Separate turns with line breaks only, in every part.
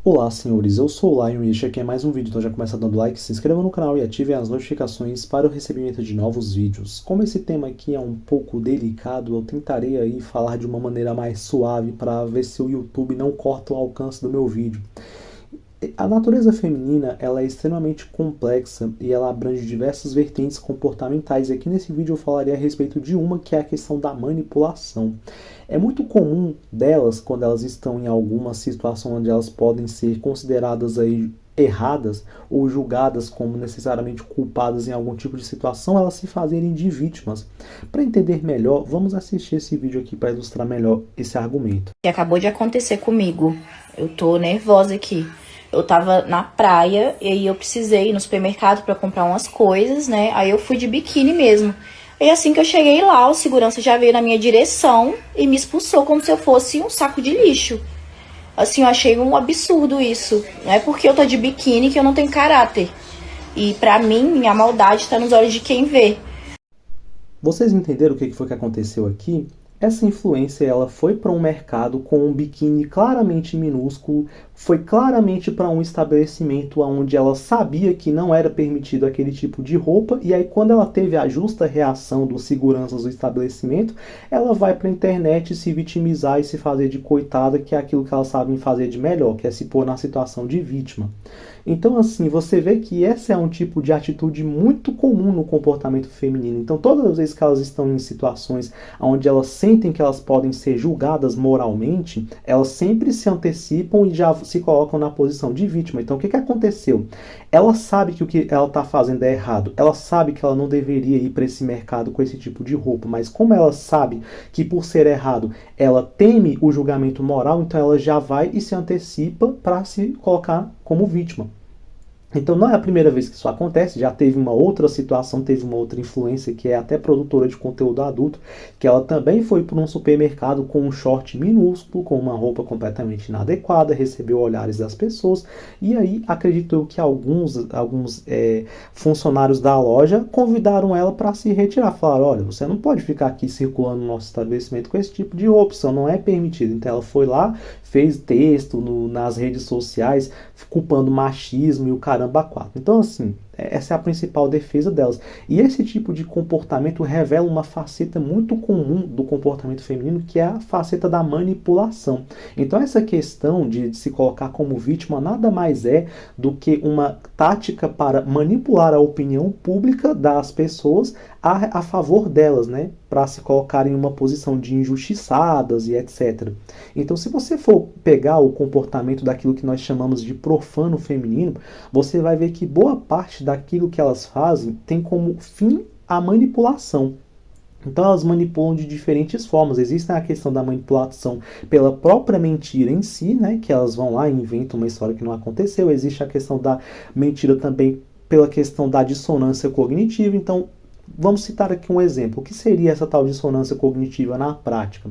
Olá, senhores, eu sou o Lion e este aqui é mais um vídeo, então já começa dando like, se inscreva no canal e ative as notificações para o recebimento de novos vídeos. Como esse tema aqui é um pouco delicado, eu tentarei aí falar de uma maneira mais suave para ver se o YouTube não corta o alcance do meu vídeo. A natureza feminina ela é extremamente complexa e ela abrange diversas vertentes comportamentais. E aqui nesse vídeo eu falarei a respeito de uma que é a questão da manipulação. É muito comum delas, quando elas estão em alguma situação onde elas podem ser consideradas aí erradas ou julgadas como necessariamente culpadas em algum tipo de situação, elas se fazerem de vítimas. Para entender melhor, vamos assistir esse vídeo aqui para ilustrar melhor esse argumento.
Que acabou de acontecer comigo. Eu tô nervosa aqui. Eu tava na praia e aí eu precisei ir no supermercado pra comprar umas coisas, né? Aí eu fui de biquíni mesmo. E assim que eu cheguei lá, o segurança já veio na minha direção e me expulsou como se eu fosse um saco de lixo. Assim, eu achei um absurdo isso. Não é porque eu tô de biquíni que eu não tenho caráter. E pra mim, minha maldade tá nos olhos de quem vê.
Vocês entenderam o que foi que aconteceu aqui? Essa influência ela foi para um mercado com um biquíni claramente minúsculo, foi claramente para um estabelecimento onde ela sabia que não era permitido aquele tipo de roupa, e aí quando ela teve a justa reação dos seguranças do estabelecimento, ela vai para a internet se vitimizar e se fazer de coitada, que é aquilo que elas sabem fazer de melhor, que é se pôr na situação de vítima. Então, assim, você vê que esse é um tipo de atitude muito comum no comportamento feminino. Então, todas as vezes que elas estão em situações onde elas sentem que elas podem ser julgadas moralmente, elas sempre se antecipam e já se colocam na posição de vítima. Então, o que aconteceu? Ela sabe que o que ela está fazendo é errado. Ela sabe que ela não deveria ir para esse mercado com esse tipo de roupa. Mas como ela sabe que por ser errado, ela teme o julgamento moral, então ela já vai e se antecipa para se colocar como vítima. Então não é a primeira vez que isso acontece, já teve uma outra situação, teve uma outra influência que é até produtora de conteúdo adulto, que ela também foi para um supermercado com um short minúsculo, com uma roupa completamente inadequada, recebeu olhares das pessoas, e aí acredito eu que alguns funcionários da loja convidaram ela para se retirar, falaram, olha, você não pode ficar aqui circulando no nosso estabelecimento com esse tipo de roupa, isso não é permitido. Então ela foi lá, fez texto nas redes sociais, culpando machismo e o caramba quatro. Então, assim, essa é a principal defesa delas. E esse tipo de comportamento revela uma faceta muito comum do comportamento feminino, que é a faceta da manipulação. Então, essa questão de se colocar como vítima nada mais é do que uma tática para manipular a opinião pública das pessoas a favor delas, né? Para se colocar em uma posição de injustiçadas e etc. Então, se você for pegar o comportamento daquilo que nós chamamos de profano feminino, você vai ver que boa parte daquilo que elas fazem tem como fim a manipulação. Então elas manipulam de diferentes formas. Existe a questão da manipulação pela própria mentira em si, né? Que elas vão lá e inventam uma história que não aconteceu. Existe a questão da mentira também pela questão da dissonância cognitiva. Então, vamos citar aqui um exemplo. O que seria essa tal dissonância cognitiva na prática?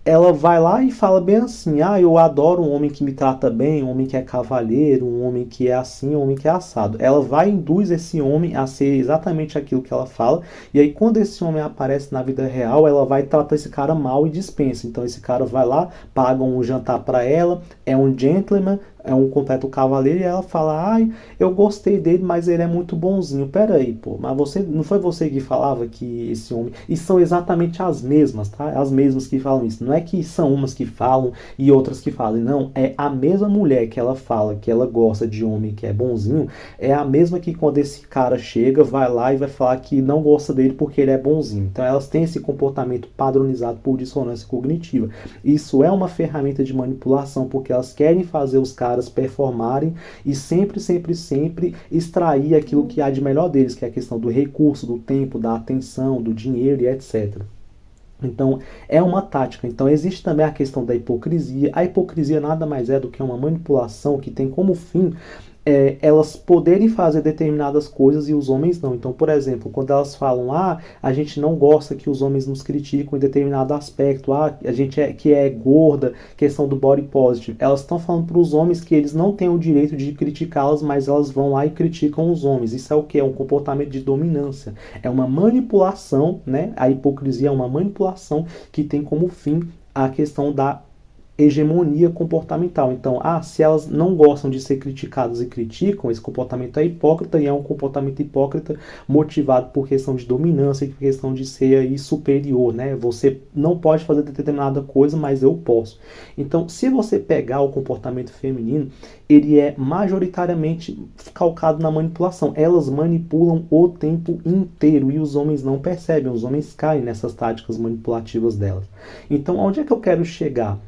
Ela vai lá e fala bem assim, eu adoro um homem que me trata bem, um homem que é cavalheiro, um homem que é assim, um homem que é assado. Ela vai e induz esse homem a ser exatamente aquilo que ela fala, e aí quando esse homem aparece na vida real, ela vai tratar esse cara mal e dispensa. Então esse cara vai lá, paga um jantar para ela, é um gentleman, é um completo cavaleiro, e ela fala, eu gostei dele, mas ele é muito bonzinho. Pera aí, pô, mas não foi você que falava que esse homem... E são exatamente as mesmas, tá? As mesmas que falam isso. Não é que são umas que falam e outras que fazem, não. É a mesma mulher que ela fala que ela gosta de homem que é bonzinho, é a mesma que quando esse cara chega, vai lá e vai falar que não gosta dele porque ele é bonzinho. Então elas têm esse comportamento padronizado por dissonância cognitiva. Isso é uma ferramenta de manipulação, porque elas querem fazer os caras performarem e sempre extrair aquilo que há de melhor deles, que é a questão do recurso, do tempo, da atenção, do dinheiro e etc. Então, é uma tática. Então, existe também a questão da hipocrisia. A hipocrisia nada mais é do que uma manipulação que tem como fim elas poderem fazer determinadas coisas e os homens não. Então, por exemplo, quando elas falam, a gente não gosta que os homens nos criticam em determinado aspecto, a gente que é gorda, questão do body positive, elas estão falando para os homens que eles não têm o direito de criticá-las, mas elas vão lá e criticam os homens. Isso é o que? É um comportamento de dominância. É uma manipulação, né? A hipocrisia é uma manipulação que tem como fim a questão da hegemonia comportamental. Então, se elas não gostam de ser criticadas e criticam, esse comportamento é hipócrita e é um comportamento hipócrita motivado por questão de dominância e por questão de ser aí superior, né? Você não pode fazer determinada coisa, mas eu posso. Então, se você pegar o comportamento feminino, ele é majoritariamente calcado na manipulação. Elas manipulam o tempo inteiro e os homens não percebem, os homens caem nessas táticas manipulativas delas. Então, onde é que eu quero chegar?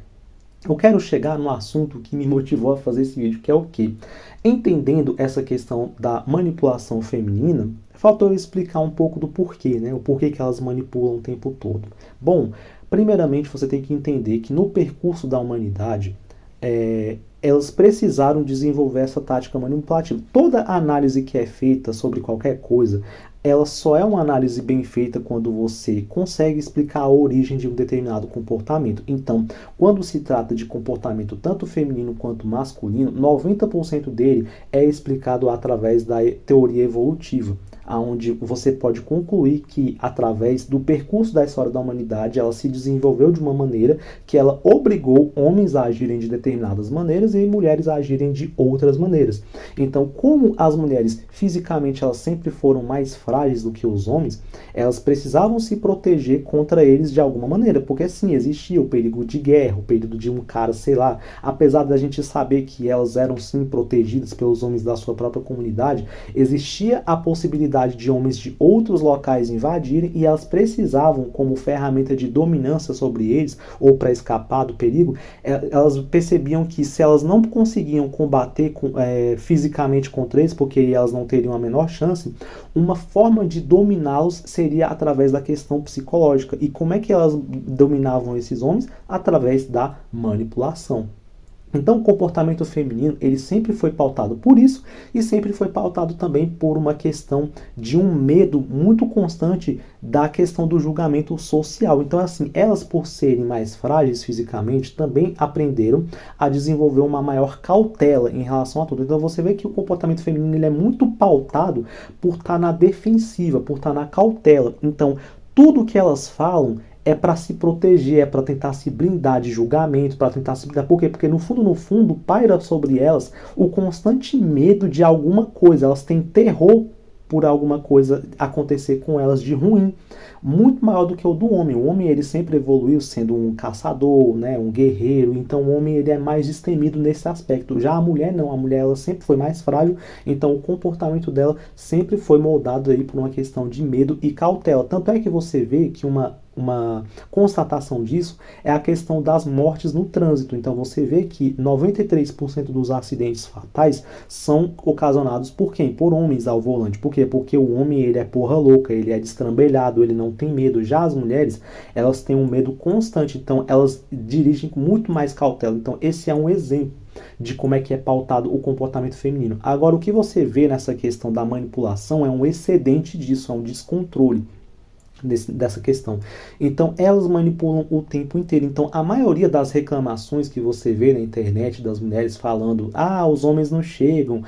Eu quero chegar no assunto que me motivou a fazer esse vídeo, que é o quê? Entendendo essa questão da manipulação feminina, faltou eu explicar um pouco do porquê, né? O porquê que elas manipulam o tempo todo. Bom, primeiramente você tem que entender que no percurso da humanidade, elas precisaram desenvolver essa tática manipulativa. Toda análise que é feita sobre qualquer coisa, ela só é uma análise bem feita quando você consegue explicar a origem de um determinado comportamento. Então, quando se trata de comportamento tanto feminino quanto masculino, 90% dele é explicado através da teoria evolutiva, onde você pode concluir que, através do percurso da história da humanidade, ela se desenvolveu de uma maneira que ela obrigou homens a agirem de determinadas maneiras e mulheres a agirem de outras maneiras. Então, como as mulheres fisicamente elas sempre foram mais frágeis do que os homens, elas precisavam se proteger contra eles de alguma maneira, porque sim, existia o perigo de guerra, o perigo de um cara, sei lá, apesar da gente saber que elas eram sim protegidas pelos homens da sua própria comunidade, existia a possibilidade de homens de outros locais invadirem e elas precisavam, como ferramenta de dominância sobre eles, ou para escapar do perigo, elas percebiam que se elas não conseguiam combater fisicamente contra eles, porque elas não teriam a menor chance, uma forma de dominá-los seria através da questão psicológica. E como é que elas dominavam esses homens? Através da manipulação. Então, o comportamento feminino, ele sempre foi pautado por isso e sempre foi pautado também por uma questão de um medo muito constante da questão do julgamento social. Então, assim, elas por serem mais frágeis fisicamente, também aprenderam a desenvolver uma maior cautela em relação a tudo. Então, você vê que o comportamento feminino, ele é muito pautado por estar na defensiva, por estar na cautela. Então, tudo que elas falam é para se proteger, é para tentar se blindar de julgamento, para tentar se blindar. Por quê? Porque no fundo, paira sobre elas o constante medo de alguma coisa. Elas têm terror por alguma coisa acontecer com elas de ruim, muito maior do que o do homem. O homem, ele sempre evoluiu sendo um caçador, né, um guerreiro. Então o homem, ele é mais destemido nesse aspecto. Já a mulher não, a mulher ela sempre foi mais frágil, então o comportamento dela sempre foi moldado aí por uma questão de medo e cautela. Tanto é que você vê que uma constatação disso é a questão das mortes no trânsito. Então você vê que 93% dos acidentes fatais são ocasionados por quem? Por homens ao volante. Por quê? Porque o homem, ele é porra louca, ele é destrambelhado, ele não tem medo. Já as mulheres, elas têm um medo constante, então elas dirigem com muito mais cautela. Então esse é um exemplo de como é que é pautado o comportamento feminino. Agora, o que você vê nessa questão da manipulação é um excedente disso, é um descontrole dessa questão. Então, elas manipulam o tempo inteiro. Então, a maioria das reclamações que você vê na internet das mulheres falando, os homens não chegam,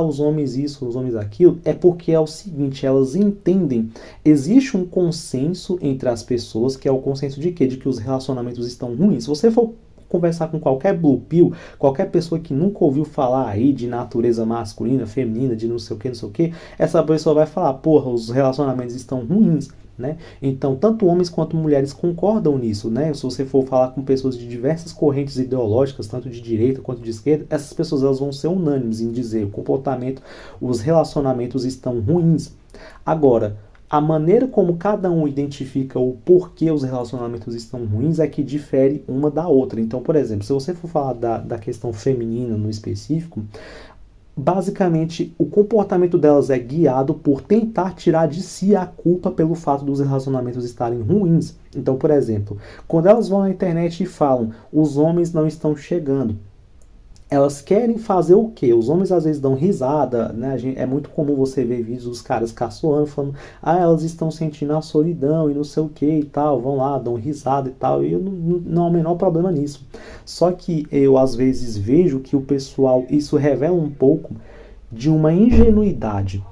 os homens isso, os homens aquilo, é porque é o seguinte, elas entendem, existe um consenso entre as pessoas, que é o consenso de quê? De que os relacionamentos estão ruins. Se você for conversar com qualquer blue pill, qualquer pessoa que nunca ouviu falar aí de natureza masculina, feminina, de não sei o que, essa pessoa vai falar, porra, os relacionamentos estão ruins. Né? Então, tanto homens quanto mulheres concordam nisso, né? Se você for falar com pessoas de diversas correntes ideológicas, tanto de direita quanto de esquerda, essas pessoas elas vão ser unânimes em dizer o comportamento, os relacionamentos estão ruins. Agora, a maneira como cada um identifica o porquê os relacionamentos estão ruins é que difere uma da outra. Então, por exemplo, se você for falar da questão feminina no específico, basicamente, o comportamento delas é guiado por tentar tirar de si a culpa pelo fato dos relacionamentos estarem ruins. Então, por exemplo, quando elas vão na internet e falam, os homens não estão chegando, elas querem fazer o quê? Os homens às vezes dão risada, né? É muito comum você ver vídeos dos caras caçoando, falando, elas estão sentindo a solidão e não sei o que e tal, vão lá, dão risada e tal, e eu não há o menor problema nisso. Só que eu às vezes vejo que o pessoal, isso revela um pouco de uma ingenuidade.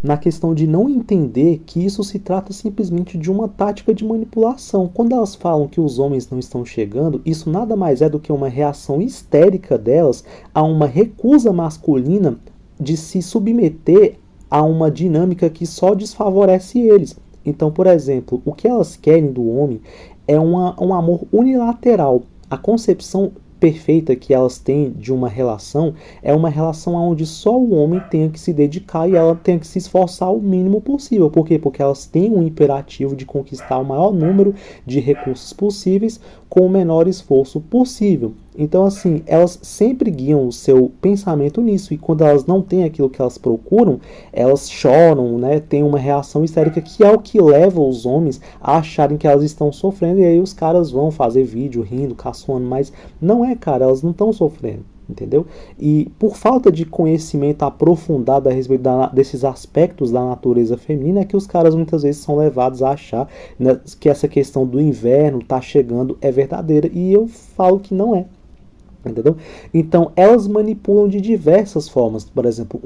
na questão de não entender que isso se trata simplesmente de uma tática de manipulação. Quando elas falam que os homens não estão chegando, isso nada mais é do que uma reação histérica delas a uma recusa masculina de se submeter a uma dinâmica que só desfavorece eles. Então, por exemplo, o que elas querem do homem é um amor unilateral. A concepção perfeita que elas têm de uma relação é uma relação onde só o homem tenha que se dedicar e ela tenha que se esforçar o mínimo possível. Por quê? Porque elas têm um imperativo de conquistar o maior número de recursos possíveis com o menor esforço possível. Então, assim, elas sempre guiam o seu pensamento nisso, e quando elas não têm aquilo que elas procuram, elas choram, né? Tem uma reação histérica que é o que leva os homens a acharem que elas estão sofrendo, e aí os caras vão fazer vídeo rindo, caçoando, mas não é, cara, elas não estão sofrendo. Entendeu? E por falta de conhecimento aprofundado a respeito desses aspectos da natureza feminina, é que os caras muitas vezes são levados a achar, né, que essa questão do inverno tá chegando é verdadeira, e eu falo que não é. Entendeu? Então, elas manipulam de diversas formas. Por exemplo,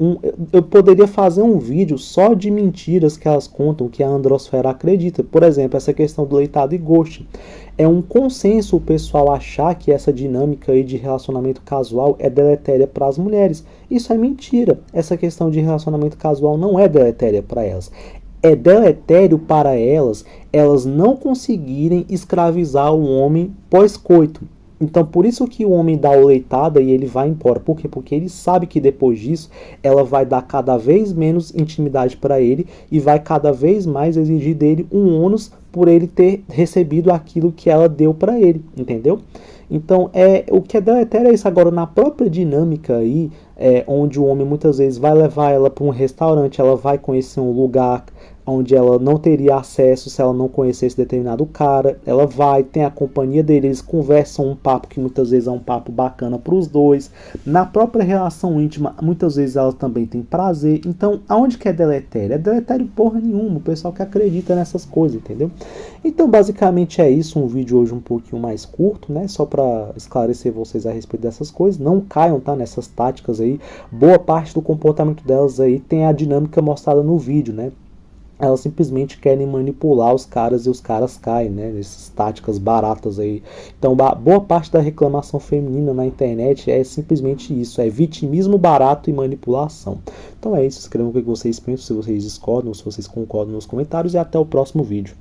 eu poderia fazer um vídeo só de mentiras que elas contam, que a androsfera acredita. Por exemplo, essa questão do leitado e ghost. É um consenso o pessoal achar que essa dinâmica aí de relacionamento casual é deletéria para as mulheres. Isso é mentira. Essa questão de relacionamento casual não é deletéria para elas. É deletério para elas não conseguirem escravizar o homem pós-coito. Então, por isso que o homem dá o leitada e ele vai embora. Por quê? Porque ele sabe que depois disso ela vai dar cada vez menos intimidade para ele e vai cada vez mais exigir dele um ônus por ele ter recebido aquilo que ela deu para ele, entendeu? Então, o que é deletério é isso. Agora, na própria dinâmica aí, onde o homem muitas vezes vai levar ela para um restaurante, ela vai conhecer um lugar onde ela não teria acesso se ela não conhecesse determinado cara, ela vai, tem a companhia dele, eles conversam um papo que muitas vezes é um papo bacana para os dois. Na própria relação íntima, muitas vezes ela também tem prazer. Então, aonde que é deletério? É deletério porra nenhuma, o pessoal que acredita nessas coisas, entendeu? Então, basicamente é isso, um vídeo hoje um pouquinho mais curto, né, só para esclarecer vocês a respeito dessas coisas. Não caiam, tá, nessas táticas aí. Boa parte do comportamento delas aí tem a dinâmica mostrada no vídeo, né? Elas simplesmente querem manipular os caras e os caras caem, né? Essas táticas baratas aí. Então, boa parte da reclamação feminina na internet é simplesmente isso: é vitimismo barato e manipulação. Então é isso. Escrevam o que vocês pensam, se vocês discordam, se vocês concordam nos comentários, e até o próximo vídeo.